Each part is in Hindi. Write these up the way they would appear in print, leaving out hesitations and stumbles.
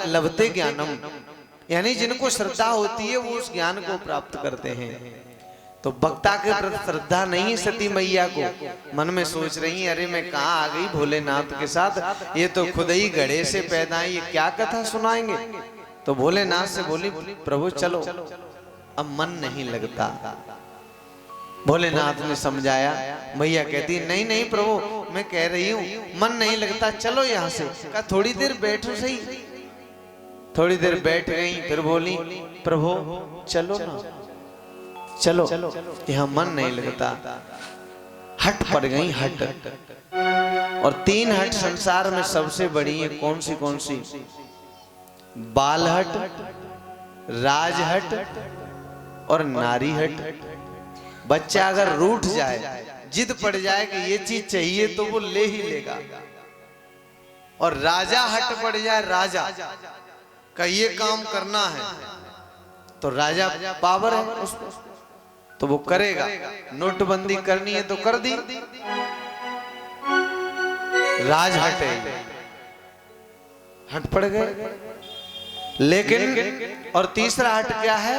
लभते ज्ञानम, यानी जिनको श्रद्धा होती है वो उस ज्ञान को प्राप्त करते हैं। तो भक्ता के प्रति श्रद्धा नहीं सती मैया को, मन में सोच रही है अरे मैं कहाँ आ गई भोलेनाथ के साथ, ये तो खुद ही घड़े से पैदा है, ये क्या कथा सुनाएंगे। तो भोलेनाथ से बोली प्रभु चलो, अब मन नहीं लगता। भोलेनाथ ने समझाया, मैया कहती नहीं नहीं प्रभु मैं कह रही हूँ मन नहीं लगता, चलो यहाँ से। कहा थोड़ी देर बैठो सही। थोड़ी देर बैठ गई, फिर बोली प्रभु चलो ना, चलो यहाँ मन नहीं लगता। हट पड़ गई, हट। और 3 हट संसार में सबसे बड़ी है, कौन सी? बाल हट, राज हट और नारी हट। बच्चा अगर रूठ जाए, जिद पड़ जाए कि ये चीज चाहिए तो वो ले ही लेगा। और राजा हट पड़ जाए, राजा का ये काम करना है तो राजा पावर है उसको, तो वो करेगा। नोटबंदी करनी है तो कर दी, राज हटे, हट पड़ गए। लेकिन और तीसरा हट क्या है?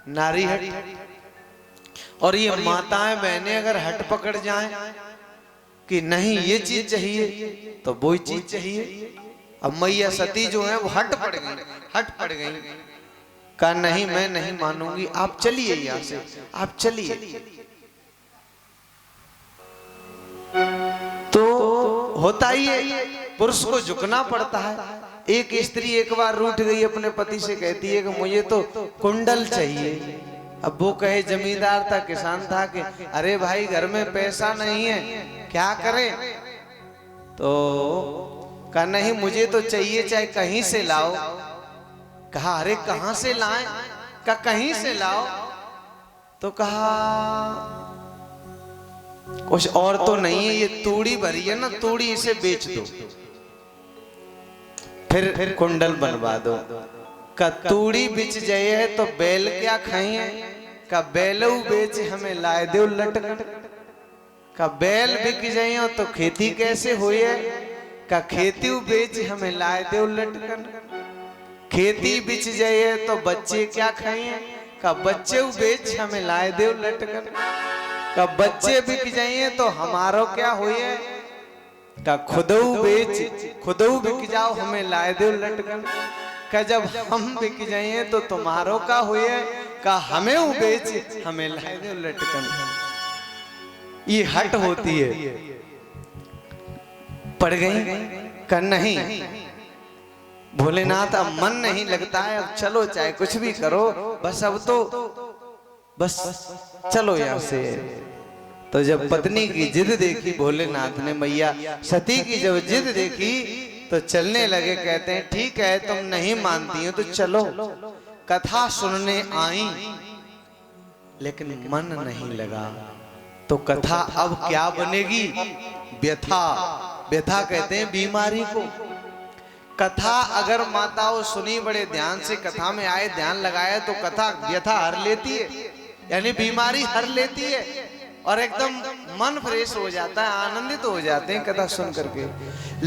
नारी हट। और ये माताएं बहनें अगर हट पकड़ जाएं कि नहीं ये चीज चाहिए तो वो चीज चाहिए। अब मैया सती जो है वो हट पड़ गई। कहा नहीं मैं नहीं मानूंगी, आप चलिए यहाँ से, आप चलिए। तो होता ही है, पुरुष को झुकना पड़ता है। एक स्त्री एक बार रूठ गई अपने पति से, कहती है कि मुझे तो कुंडल चाहिए। अब वो कहे जमींदार था, किसान था कि अरे भाई घर में पैसा नहीं है, क्या करें? तो कहा नहीं मुझे तो चाहिए, चाहे कहीं से लाओ। कहा अरे कहां से लाएं? कहा कहीं से लाओ। तो कहा कुछ और तो नहीं है, ये तूड़ी भरी है ना, तूड़ी इसे बेच दो, फिर कुंडल बनवा दो। का तूड़ी बिच जाए तो बैल क्या खाइए? का बैलऊ बेच हमें लाए दो लटकन। का बैल बिक जाए तो खेती कैसे होए? का खेती बेच हमें लाए दो लटकन। खेती बिच जाए तो बच्चे क्या खाइए? का बच्चे बेच हमें लाए दो लटकन। का बच्चे बिक जाइए तो हमारो क्या होए? का खुदऊ बिक जाओ हमें लाए दो लटकन। का जब हम बिक जाइए तो तुम्हारो का हुए? का हमें बेच हमें लाए दो लटकन। ये हट होती है। पड़ गई? का नहीं भोलेनाथ अब मन नहीं लगता है, अब चलो चाहे कुछ भी करो, बस अब तो बस चलो यहाँ से। तो जब पत्नी की जिद देखी भोलेनाथ ने, मैया सती की जब जिद देखी तो चलने लगे। कहते हैं ठीक है तुम नहीं मानती हो तो चलो, कथा सुनने आई, लेकिन मन नहीं लगा। तो कथा अब क्या बनेगी? व्यथा कहते हैं बीमारी को। कथा अगर माताओं सुनी, बड़े ध्यान से कथा में आए, ध्यान लगाए, तो कथा व्यथा हर लेती है, यानी बीमारी हर लेती है और एकदम मन फ्रेश हो जाता है, आनंदित हो जाते हैं कथा सुन करके।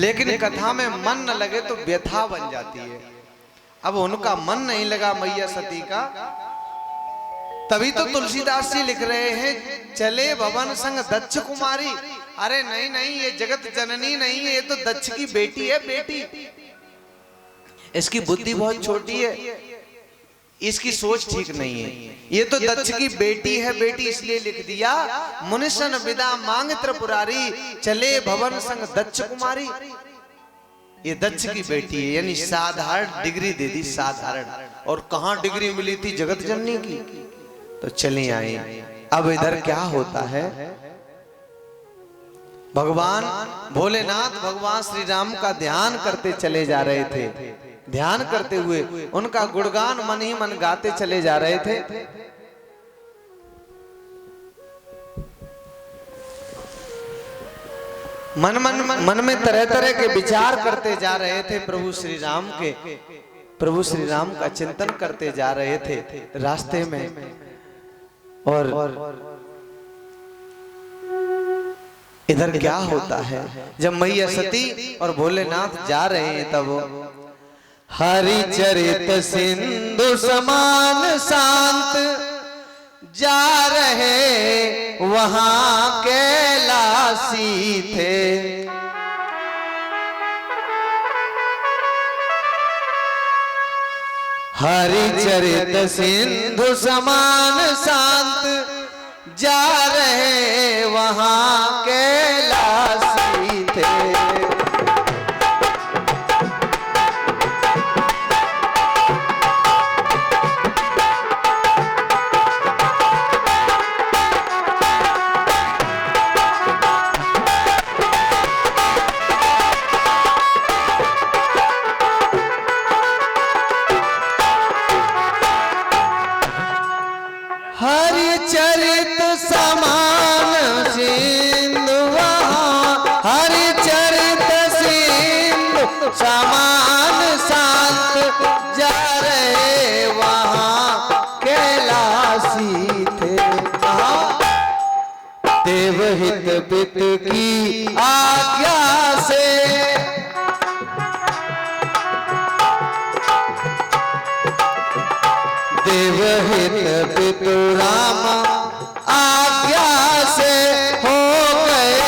लेकिन कथा में मन न लगे तो व्यथा बन जाती है। अब उनका मन नहीं लगा मैया सती का, तभी तो तुलसीदास जी लिख रहे हैं चले भवन संग दक्ष कुमारी। अरे नहीं नहीं, ये जगत जननी नहीं है, ये तो दक्ष की बेटी है, बेटी। इसकी बुद्धि बहुत छोटी है, इसकी सोच ठीक नहीं है। ये तो दक्ष की बेटी है, बेटी इसलिए लिख दिया मुनिशन विदा मांग त्रिपुरारी, चले भवन संग दक्ष कुमारी। ये दक्ष की बेटी है, यानी साधारण डिग्री दे दी, साधारण। और कहां डिग्री मिली थी? जगत जननी की। तो चले आए। अब इधर क्या होता है? भगवान भोलेनाथ भगवान श्री राम का ध्यान करते चले जा रहे थे। ध्यान करते हुए उनका गुणगान मन ही मन गाते चले जा रहे थे। मन में तरह तरह के विचार करते जा रहे थे प्रभु श्री राम के। प्रभु श्री राम का चिंतन करते जा रहे थे रास्ते में। और इधर क्या होता है? जब मैया सती और भोलेनाथ जा रहे हैं तब हरिचरित सिंधु समान शांत जा रहे वहां कैलासी थे। हरिचरित सिंधु समान शांत जा रहे वहां कैलासी थे। हरिचरित समान सिंधु वहाँ, हरिचरित सिंधु समान शांत जा रहे वहाँ कैलासी थे। देवहित पित की आज्ञा से देवहित पितु राम आज्ञा से हो गए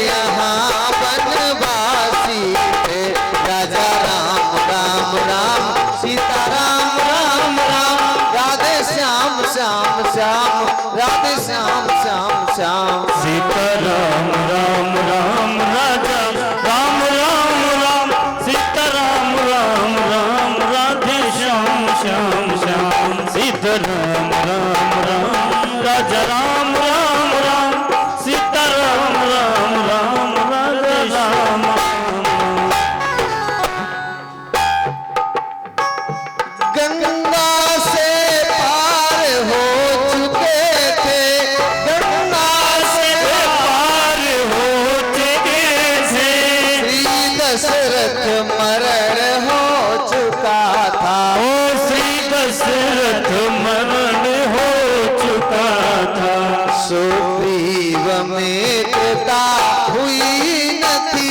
यहाँ वनवासी थे। राजा राम राम राम सीता राम राम राम राधे श्याम श्याम श्याम राधे श्याम श्याम श्याम सीता राम राम राम राजा राम राम राम सीता राम राम राम राधे श्याम श्याम श्याम सीता राम राम राम राजा राम राम राम सीता राम राम राम राधे श्याम। गंगा से पार हो चुके थे, गंगा से पार हो चुके थे, श्री दशरथ मरण हो चुका था। ओ श्री दशरथ मरण हो चुका था। सुग्रीव मित्रता हुई न थी,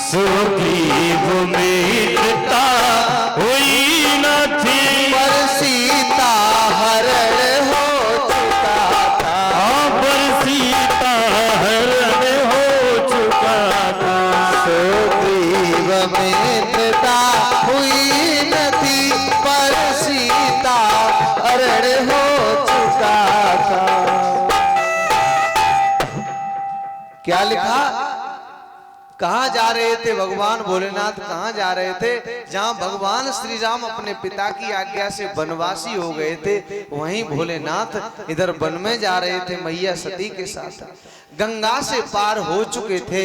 सुग्रीव मित्रता हुई न थी, पर सीता हरण हो चुका था। पर सीता हरण हो चुका था। सुग्रीव मित्रता हुई न थी, पर सीता हरण हो चुका था। क्या लिखा? कहाँ जा रहे थे भगवान भोलेनाथ? कहाँ जा रहे थे? जहाँ भगवान श्री राम अपने पिता की आज्ञा से वनवासी हो गए थे, वहीं भोलेनाथ इधर वन में जा रहे थे मैया सती के साथ। गंगा से पार हो चुके थे,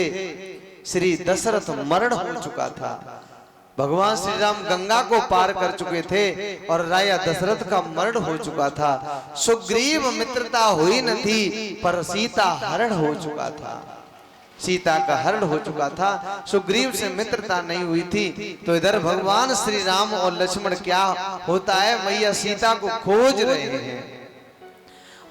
श्री दशरथ मरण हो चुका था। भगवान श्री राम गंगा को पार कर चुके थे और राजा दशरथ का मरण हो चुका था। सुग्रीव मित्रता हुई न थी, पर सीता हरण हो चुका था। सीता का हरण हो चुका था, सुग्रीव से मित्रता नहीं हुई थी। तो इधर भगवान श्री राम और लक्ष्मण क्या होता है, मैया सीता को खोज रहे हैं।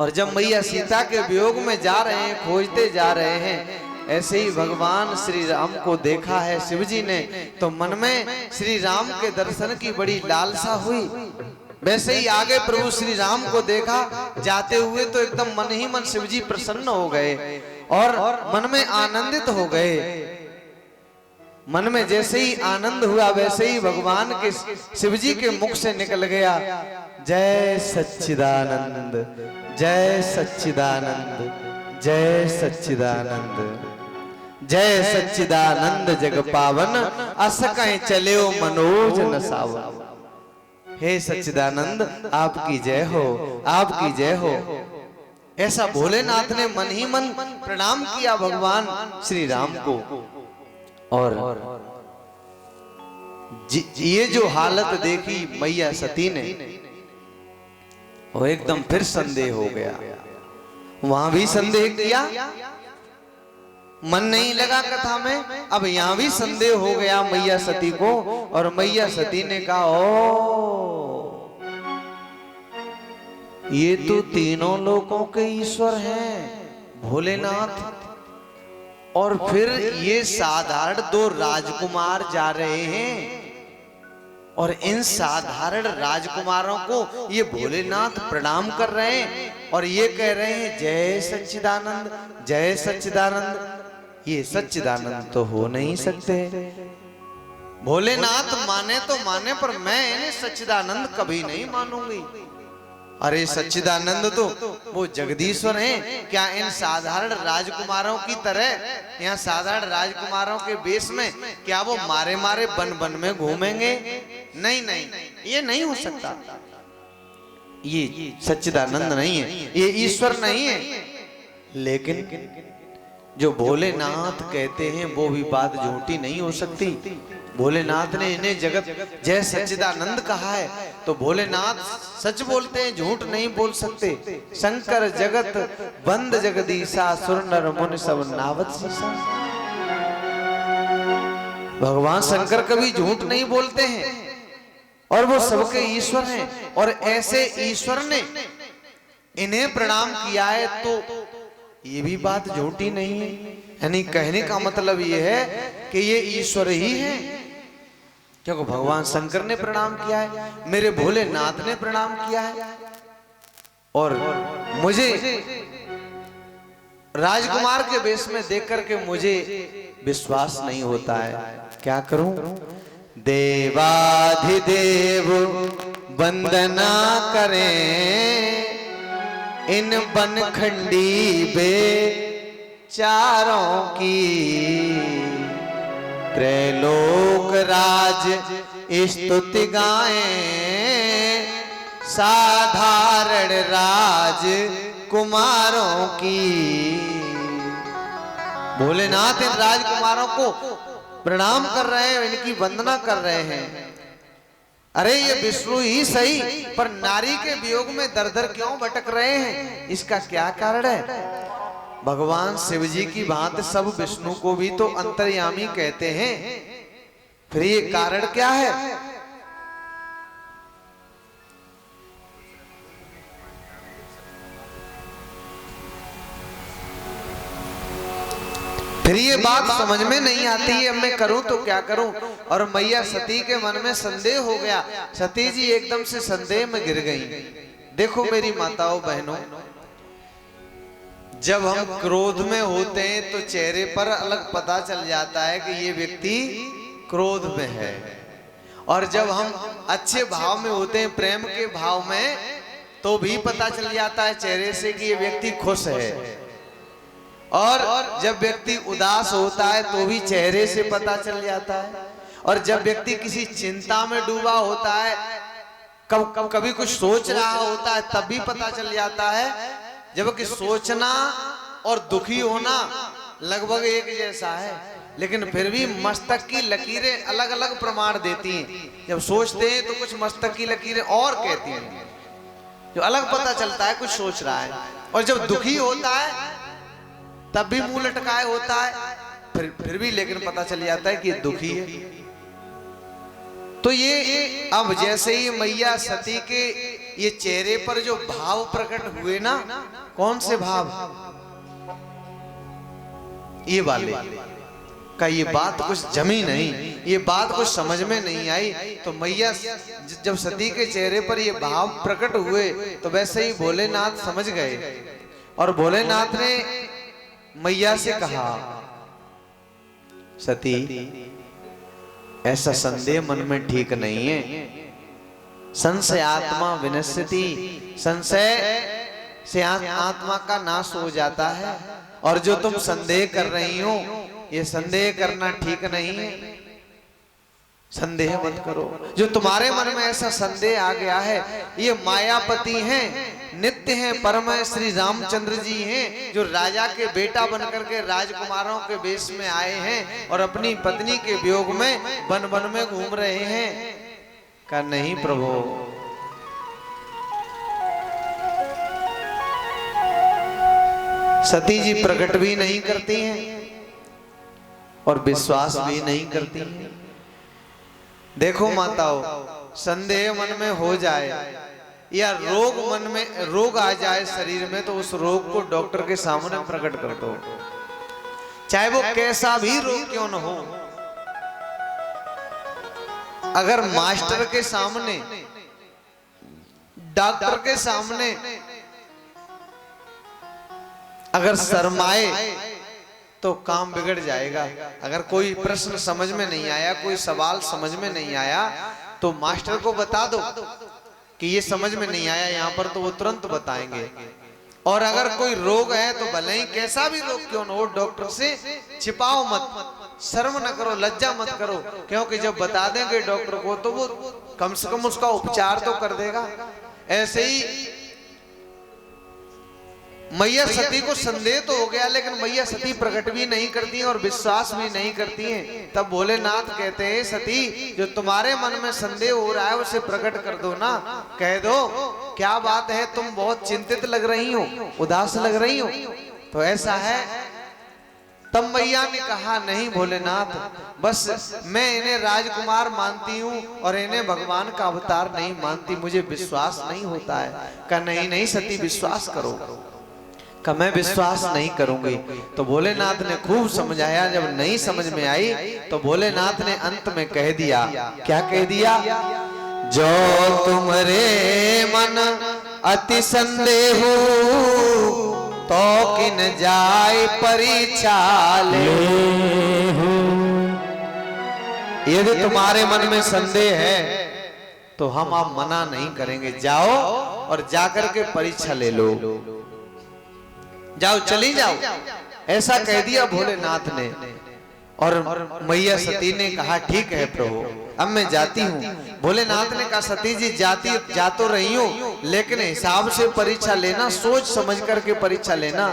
और जब मैया सीता के वियोग में जा रहे हैं, खोजते जा रहे हैं, ऐसे ही भगवान श्री राम को देखा है शिव जी ने, तो मन में श्री राम के दर्शन की बड़ी लालसा हुई। वैसे ही आगे प्रभु श्री राम को देखा जाते हुए, तो एकदम मन ही मन शिव जी प्रसन्न हो गए और मन में आनंदित हो गए। मन में जैसे ही आनंद हुआ, वैसे ही भगवान के शिव जी के मुख से निकल गया, जय सच्चिदानंद, जय सच्चिदानंद, जय सच्चिदानंद, जय सच्चिदानंद जग पावन, अस कहीं चले मनोज न सावन। हे सच्चिदानंद, आपकी जय हो, आपकी जय हो। ऐसा भोलेनाथ ने मन ही मन प्रणाम किया भगवान श्री राम को। और ये जो हालत देखी मैया सती ने, वो एकदम फिर संदेह हो गया। वहां भी संदेह किया, मन नहीं लगा कथा में, अब यहां भी संदेह हो गया मैया सती को। और मैया सती ने कहा, ओ ये तो तीनों लोकों के ईश्वर हैं भोलेनाथ, और फिर ये साधारण दो राजकुमार जा रहे हैं, और इन साधारण राजकुमारों को ये भोलेनाथ प्रणाम कर रहे हैं और ये कह रहे हैं जय सच्चिदानंद, जय सच्चिदानंद। ये सच्चिदानंद तो हो नहीं सकते। भोलेनाथ माने तो माने, पर मैं इन्हें सच्चिदानंद कभी नहीं मानूंगी। अरे सच्चिदानंद तो वो जगदीश्वर हैं, क्या इन साधारण राजकुमारों की तरह यहाँ साधारण राजकुमारों के वेश में क्या वो मारे मारे बन बन में घूमेंगे? नहीं नहीं, ये नहीं हो सकता। ये सच्चिदानंद नहीं है, ये ईश्वर नहीं है। लेकिन जो भोलेनाथ कहते हैं वो भी बात झूठी नहीं हो सकती। भोलेनाथ ने इन्हें जगत जय सच्चिदानंद कहा है, तो भोलेनाथ सच बोलते हैं, झूठ नहीं बोल सकते। शंकर जगत बंद जगदीशा, सुर नर मुनि सब नावत सीसा। भगवान शंकर कभी झूठ नहीं बोलते हैं और वो सबके ईश्वर हैं। और ऐसे ईश्वर ने इन्हें प्रणाम किया है तो ये भी बात झूठी नहीं है। यानी कहने का मतलब ये है कि ये ईश्वर ही है, क्योंकि भगवान शंकर ने प्रणाम किया है, मेरे भोलेनाथ ने प्रणाम किया है। और मुझे राजकुमार के वेश में देख करके मुझे विश्वास नहीं होता है। क्या करूं? देवाधिदेव वंदना करें इन बनखंडी बेचारों की। त्रैलोक राज स्तुति गाएं साधारण राज कुमारों की। भोलेनाथ इन राजकुमारों को प्रणाम कर रहे हैं, इनकी वंदना कर रहे हैं। अरे ये विष्णु ही सही, पर नारी के वियोग में दर दर क्यों भटक रहे हैं? इसका क्या कारण है? भगवान शिव जी की भांति सब विष्णु को भी तो अंतर्यामी कहते हैं, फिर ये कारण क्या है? फिर ये बात समझ में नहीं आती है, अब मैं करूं तो क्या करूं। और मैया सती के मन में संदेह हो गया। सती जी एकदम से संदेह में गिर गई। देखो मेरी माताओं बहनों, जब हम क्रोध में होते हैं तो चेहरे पर अलग पता चल जाता है कि ये व्यक्ति क्रोध में है, और जब हम अच्छे भाव में होते हैं, प्रेम के भाव में, तो भी पता चल जाता है चेहरे से कि ये व्यक्ति खुश है। और जब व्यक्ति उदास होता है तो भी चेहरे से पता चल जाता है। और जब व्यक्ति किसी चिंता में डूबा होता है, कभी कुछ सोच रहा होता है, तब भी पता चल जाता है। जबकि सोचना और दुखी होना लगभग एक जैसा है, लेकिन फिर भी मस्तक की लकीरें अलग अलग प्रमाण देती हैं। जब सोचते हैं तो कुछ मस्तक की लकीरें और कहती हैं, जो अलग पता चलता है कुछ सोच रहा है। और जब दुखी होता है तब भी मुंह लटकाए होता है, फिर भी लेकिन पता चल जाता है कि दुखी है। तो ये अब जैसे ही मैया सती के ये चेहरे पर जो भाव प्रकट हुए ना, कौन से भाव? ये वाले का ये बात कुछ जमी नहीं, ये बात कुछ समझ में नहीं आई। तो मैया जब सती के चेहरे पर ये भाव प्रकट हुए तो वैसे ही भोलेनाथ समझ गए, और भोलेनाथ ने मैया से कहा, सती ऐसा संदेह मन में ठीक नहीं है। संशय आत्मा विनश्यति, संशय से आत्मा का नाश हो जाता है। और जो तुम संदेह कर रही हो, ये संदेह करना ठीक नहीं है। संदेह मत करो। जो तुम्हारे मन में ऐसा संदेह आ गया है, ये मायापति हैं, नित्य हैं, परम श्री रामचंद्र जी हैं, जो राजा के बेटा बनकर के राजकुमारों के वेश में आए हैं और अपनी पत्नी के वियोग में वन वन में घूम रहे हैं। कहा नहीं प्रभु, सती जी प्रकट भी नहीं करती हैं और विश्वास भी नहीं करती हैं। देखो माताओं, संदेह मन में हो जाए या रोग आ जाए शरीर में, तो उस रोग को डॉक्टर के सामने प्रकट कर दो, चाहे वो कैसा भी रोग क्यों न हो। अगर मास्टर के सामने, डॉक्टर के सामने अगर शर्माए तो काम बिगड़ जाएगा। अगर कोई प्रश्न समझ में नहीं आया, कोई सवाल समझ में नहीं आया, तो मास्टर को बता दो कि ये समझ में नहीं आया यहाँ पर, तो वो तुरंत बताएंगे। और अगर कोई रोग है तो भले ही कैसा भी रोग क्यों न हो, डॉक्टर से छिपाओ मत, शर्म न करो, लज्जा मत करो, क्योंकि जब बता देंगे डॉक्टर को तो वो कम से कम उसका उपचार तो कर देगा। ऐसे ही मैया सती को संदेह तो हो गया, लेकिन मैया सती प्रकट भी नहीं करती और विश्वास भी नहीं करती हैं। तब भोलेनाथ कहते हैं, सती जो तुम्हारे मन में संदेह हो रहा है उसे प्रकट कर दो ना, कह दो क्या बात है, तुम बहुत चिंतित लग रही हो, उदास लग रही हो, तो ऐसा है। तब मैया ने कहा, नहीं भोलेनाथ, बस मैं इन्हें राजकुमार मानती हूँ और इन्हें भगवान का अवतार नहीं मानती, मुझे विश्वास नहीं होता है। कहा नहीं नहीं सती, विश्वास करो। का मैं विश्वास नहीं करूंगी। तो भोलेनाथ ने खूब समझाया, जब नहीं समझ में आई तो भोलेनाथ ने अंत में कह दिया, क्या कह दिया, जो तुम्हारे मन अति संदेह तो किन जाए परीक्षा ले। यदि तुम्हारे मन में संदेह है तो हम आप मना नहीं करेंगे, जाओ और जाकर के परीक्षा ले लो, जाओ चली जाओ, ऐसा कह दिया भोलेनाथ ने। और मैया सती ने कहा, ठीक है प्रभु, अब मैं जाती हूँ। भोलेनाथ ने कहा, सती जी जा तो रही हूँ, लेकिन हिसाब से परीक्षा लेना, सोच समझ करके परीक्षा लेना।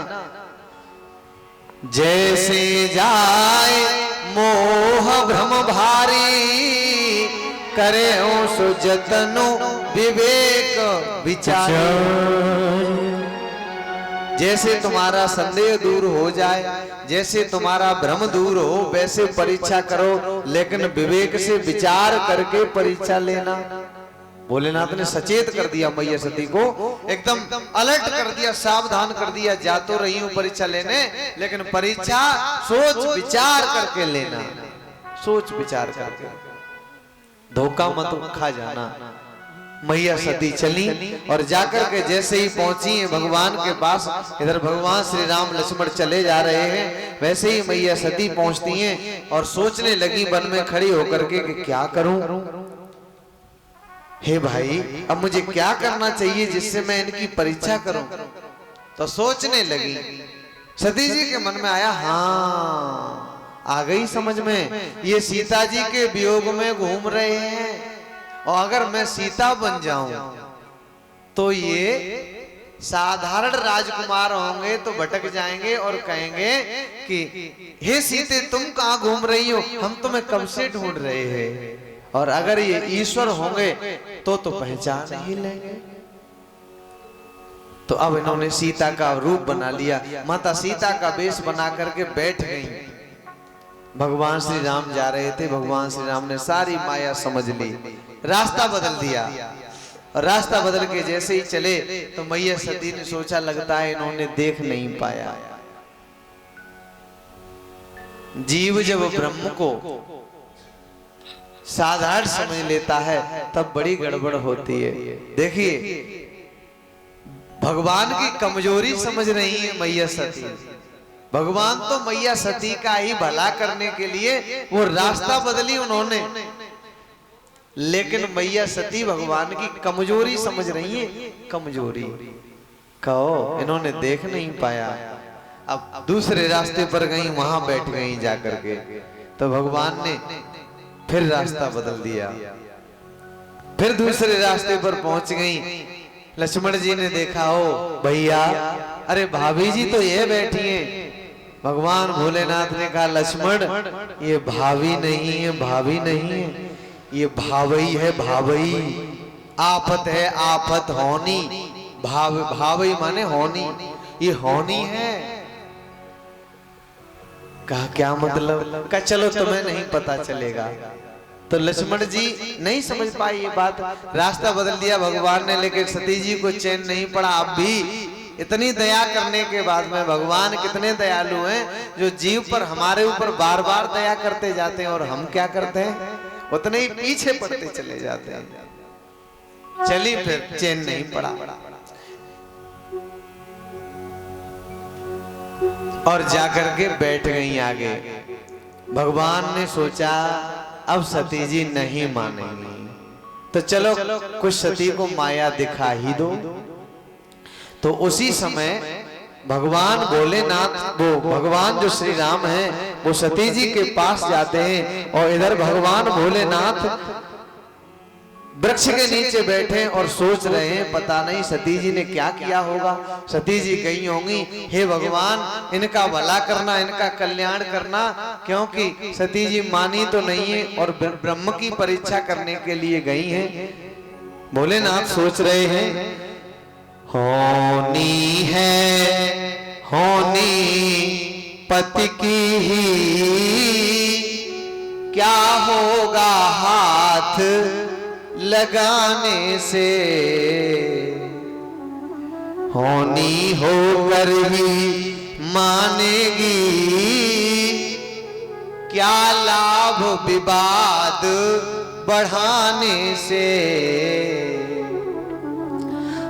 जैसे जाए मोह भ्रम भारी, करे सो जतनो विवेक विचार। जैसे तुम्हारा संदेह दूर हो जाए, जैसे तुम्हारा भ्रम दूर हो, वैसे परीक्षा करो, लेकिन विवेक से विचार करके परीक्षा लेना। भोलेनाथ ने सचेत कर दिया मैया सती को, एकदम अलर्ट कर दिया, सावधान कर दिया, जा तो रही हूं परीक्षा लेने, लेकिन परीक्षा सोच विचार करके लेना, सोच विचार करके, धोखा मत खा जाना। मैया सती चली और जाकर के जैसे ही पहुंची है भगवान के पास, इधर भगवान श्री राम लक्ष्मण चले जा रहे हैं, वैसे ही मैया सती पहुंचती हैं और सोचने लगी वन में खड़ी होकर के कि क्या करूं, हे भाई अब मुझे क्या करना चाहिए जिससे मैं इनकी परीक्षा करूं। तो सोचने लगी, सती जी के मन में आया, हाँ आ गई समझ में, ये सीता जी के वियोग में घूम रहे हैं, और अगर मैं सीता बन जाऊं तो ये साधारण राजकुमार होंगे तो भटक जाएंगे और कहेंगे कि हे सीते तुम कहां घूम रही हो, हम तुम्हें कब से ढूंढ रहे हैं। और अगर ये ईश्वर होंगे तो पहचान ही लेंगे। तो अब इन्होंने सीता का रूप बना लिया, माता सीता का वेश बना करके बैठ गई। भगवान श्री राम जा रहे थे, भगवान श्री राम ने सारी माया समझ ली, रास्ता बदल दिया, और रास्ता बदल के जैसे ही चले तो मैया सती ने सोचा, लगता है इन्होंने देख नहीं पाया। जीव जब ब्रह्म को साधारण समझ लेता है तब बड़ी गड़बड़ होती है। देखिए भगवान की कमजोरी समझ रही है मैया सती, भगवान तो मैया सती का ही भला करने के लिए वो रास्ता बदली उन्होंने, लेकिन मैया सती भगवान की कमजोरी समझ रही है, कमजोरी कहो इन्होंने देख नहीं पाया। अब दूसरे रास्ते पर गई, वहां बैठ गई जाकर के, तो भगवान ने फिर रास्ता बदल दिया, फिर दूसरे रास्ते पर पहुंच गई। लक्ष्मण जी ने देखा, हो भैया, अरे भाभी जी तो ये बैठी हैं। भगवान भोलेनाथ ने कहा, लक्ष्मण ये भाभी नहीं है, भाभी नहीं है, ये भावई है, भावई। आफत है, आफत, होनी, भावई माने होनी, ये होनी है। कहा क्या मतलब? कहा चलो तुम्हें नहीं पता चलेगा। तो लक्ष्मण जी नहीं समझ पाई ये बात, रास्ता बदल दिया भगवान ने, लेकिन सती जी को चैन नहीं पड़ा। अब भी इतनी दया करने के बाद में भगवान कितने दयालु हैं, जो जीव पर हमारे ऊपर बार बार दया करते जाते हैं, और हम क्या करते हैं, उतने ही पीछे पड़ते चले जाते हैं। चली फिर चैन नहीं पड़ा और जाकर के बैठ गई आगे। भगवान ने सोचा अब सती जी नहीं मानेंगी तो चलो कुछ सती को माया दिखा ही दो। तो उसी समय भगवान भोलेनाथ, वो भगवान जो श्री राम हैं, वो सती जी के पास जाते हैं और इधर भगवान भोलेनाथ वृक्ष के नीचे बैठे और सोच रहे हैं पता नहीं सती जी ने क्या किया होगा। सती जी गई होंगी, हे भगवान इनका भला करना, इनका कल्याण करना, क्योंकि सती जी मानी तो नहीं है और ब्रह्म की परीक्षा करने के लिए गई हैं। भोलेनाथ सोच रहे हैं होनी है होनी पति की ही, क्या होगा हाथ लगाने से, होनी होकर ही मानेगी, क्या लाभ विवाद बढ़ाने से।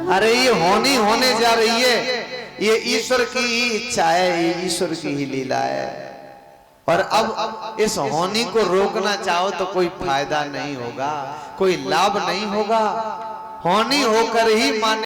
अरे ये होनी होने जा रही है, ये ईश्वर की ही इच्छा है, ये ईश्वर की ही लीला है। और अब इस होनी को रोकना चाहो तो कोई फायदा नहीं होगा, कोई लाभ नहीं होगा। होनी होकर ही माने